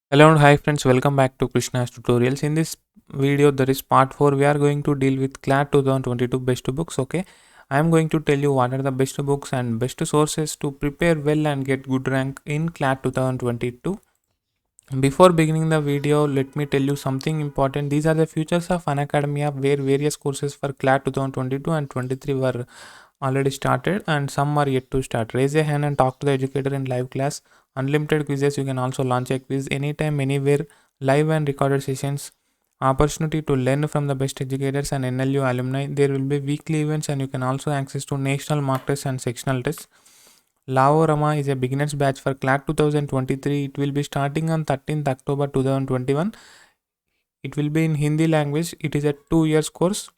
Hello and hi friends, welcome back to Krishna's tutorials. In this video, there is part 4. We are going to deal with CLAT 2022 best books. Okay, I am going to tell you what are the best books and best sources to prepare well and get good rank in CLAT 2022. Before beginning the video, let me tell you something important. These are the futures of Unacademy, where various courses for CLAT 2022 and 23 were already started and some are yet to start. Raise a hand and talk to the educator in live class. Unlimited quizzes. You can also launch a quiz anytime, anywhere, live and recorded sessions. Opportunity to learn from the best educators and NLU alumni. There will be weekly events and you can also access to national mock tests and sectional tests. Lao Rama is a beginner's batch for CLAT 2023. It will be starting on 13th October 2021. It will be in Hindi language. It is a 2 years course.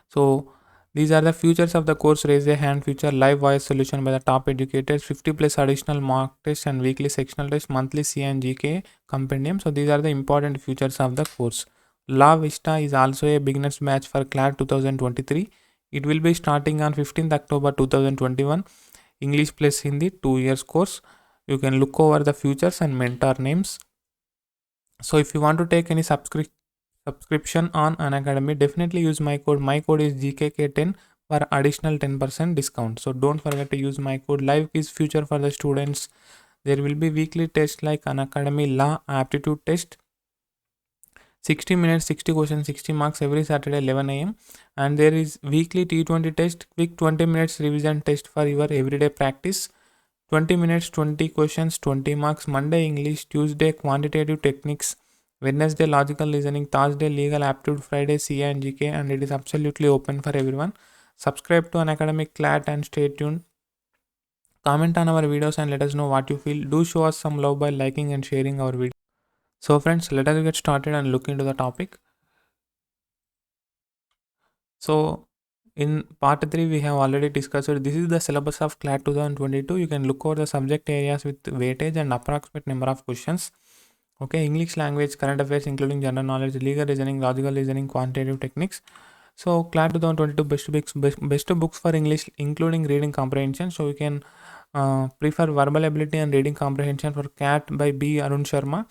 So these are the features of the course. Raise a hand feature, live voice solution by the top educators, 50 plus additional mock tests and weekly sectional tests, monthly C and GK compendium. So these are the important features of the course. La Vista is also a beginner's batch for CLAT 2023. It will be starting on 15th October 2021. English plus Hindi 2 years course. You can look over the futures and mentor names. So if you want to take any subscription on Unacademy, definitely use my code. My code is GKK10 for additional 10% discount. So don't forget to use my code. Live quiz future for the students. There will be weekly tests like Unacademy Law Aptitude Test. 60 minutes, 60 questions, 60 marks every Saturday 11 am. And there is weekly T20 test, quick 20 minutes revision test for your everyday practice. 20 minutes, 20 questions, 20 marks. Monday English, Tuesday quantitative techniques, Wednesday logical listening, Thursday legal aptitude, Friday CA and GK, and it is absolutely open for everyone. Subscribe to Unacademy CLAT and stay tuned. Comment on our videos and let us know what you feel. Do show us some love by liking and sharing our video. So friends, let us get started and look into the topic. So in part 3 we have already discussed this is the syllabus of CLAT 2022. You can look over the subject areas with weightage and approximate number of questions. Okay, English language, current affairs including general knowledge, legal reasoning, logical reasoning, quantitative techniques. So CLAT 2022 best books for English including reading comprehension. So you can prefer verbal ability and reading comprehension for CAT by B. Arun Sharma.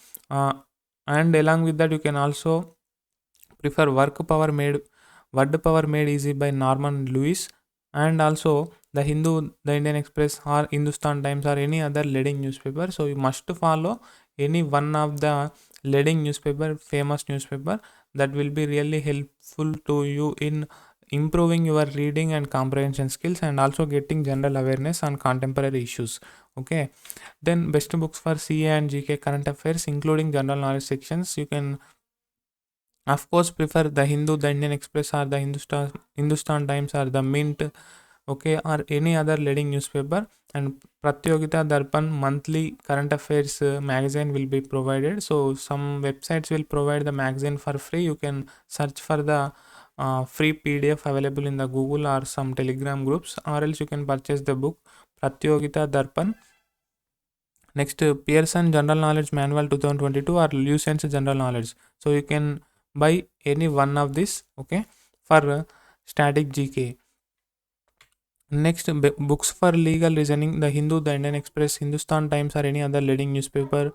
And along with that you can also prefer word power made easy by Norman Lewis, and also the Hindu, the Indian Express or Hindustan Times or any other leading newspaper. So you must follow any one of the leading newspaper, famous newspaper, that will be really helpful to you in improving your reading and comprehension skills and also getting general awareness on contemporary issues. Okay, then best books for CA and GK current affairs including general knowledge sections. You can of course prefer the Hindu, the Indian Express or the Hindustan Times or the Mint, okay, or any other leading newspaper. And Pratyogita Darpan monthly current affairs magazine will be provided. So some websites will provide the magazine for free. You can search for the free PDF available in the Google or some Telegram groups, or else you can purchase the book Pratyogita Darpan. Next, Pearson General Knowledge Manual 2022 or Lucen's General Knowledge. So you can buy any one of this, okay, for static GK. Next, books for legal reasoning, the Hindu, the Indian Express, Hindustan Times or any other leading newspaper.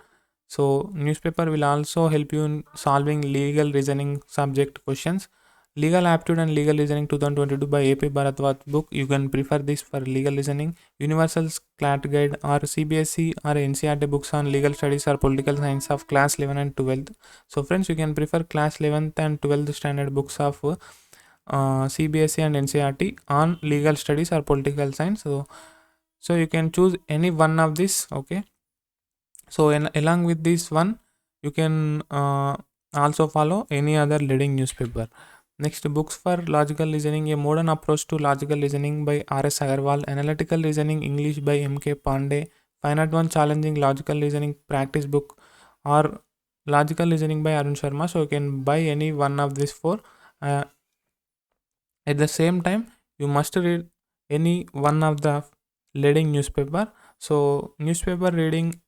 So newspaper will also help you in solving legal reasoning subject questions. Legal aptitude and legal reasoning 2022 by AP Bharatwat book. You can prefer this for legal reasoning. Universal CLAT guide or CBSE or NCERT books on legal studies or political science of class 11 and 12th. So friends, you can prefer class 11th and 12th standard books of CBSE and NCERT on legal studies or political science. So you can choose any one of this. Okay, so along with this one you can also follow any other leading newspaper. Next, books for logical reasoning, a modern approach to logical reasoning by R.S. Agarwal, analytical reasoning English by M.K. Pandey, Finite One challenging logical reasoning practice book, or logical reasoning by Arun Sharma. So you can buy any one of these four. At the same time, you must read any one of the leading newspaper. So newspaper reading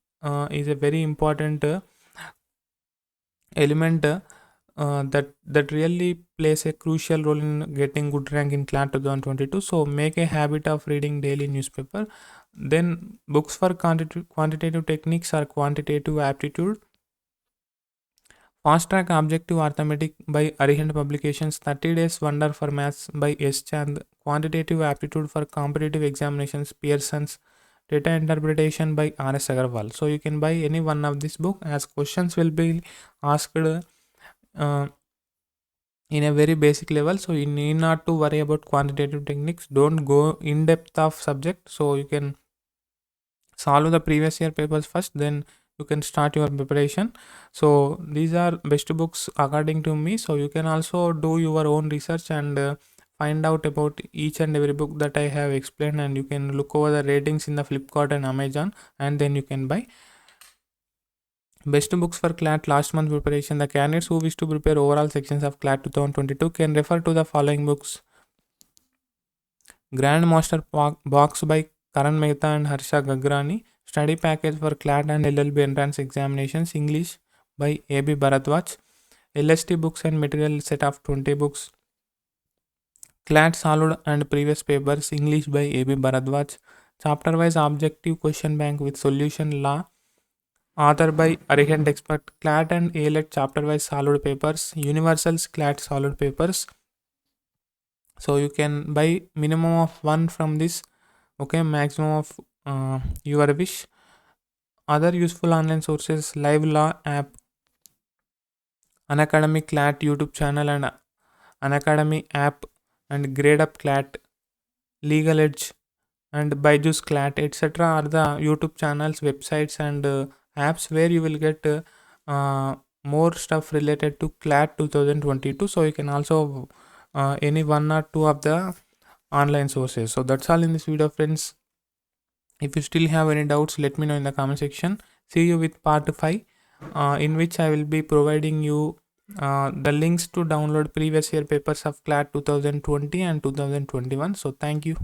is a very important element that really plays a crucial role in getting good rank in CLAT 2022. So make a habit of reading daily newspaper. Then books for quantitative techniques or quantitative aptitude. Fast Track Objective Arithmetic by Arihant Publications, 30 Days Wonder for Maths by S. Chand, Quantitative Aptitude for Competitive Examinations, Pearson's, Data Interpretation by R.S. Agarwal. So you can buy any one of this book, as questions will be asked in a very basic level. So you need not to worry about quantitative techniques. Don't go in depth of subject. So you can solve the previous year papers first, then you can start your preparation. So these are best books according to me. So you can also do your own research and find out about each and every book that I have explained, and you can look over the ratings in the Flipkart and Amazon, and then you can buy. Best books for CLAT last month preparation. The candidates who wish to prepare overall sections of CLAT 2022 can refer to the following books: Grandmaster Box by Karan Mehta and Harsha Gagrani, Study Package for CLAT and LLB Entrance Examinations, English by A.B. Bharadwaj, LST Books and Material set of 20 books, CLAT Solved and Previous Papers, English by A.B. Bharadwaj, Chapter Wise Objective Question Bank with Solution Law, author by Arihant Expert, CLAT and ALET Chapter Wise Solved Papers, Universals CLAT Solved Papers. So you can buy minimum of one from this, okay, maximum of your wish. Other useful online sources: Live Law app, Unacademy CLAT YouTube channel and Unacademy app, and Grade Up CLAT, Legal Edge, and Byju's CLAT, etc. are the YouTube channels, websites, and apps where you will get more stuff related to CLAT 2022. So you can also any one or two of the online sources. So that's all in this video, friends. If you still have any doubts, let me know in the comment section. See you with part 5, in which I will be providing you the links to download previous year papers of CLAT 2020 and 2021. So thank you.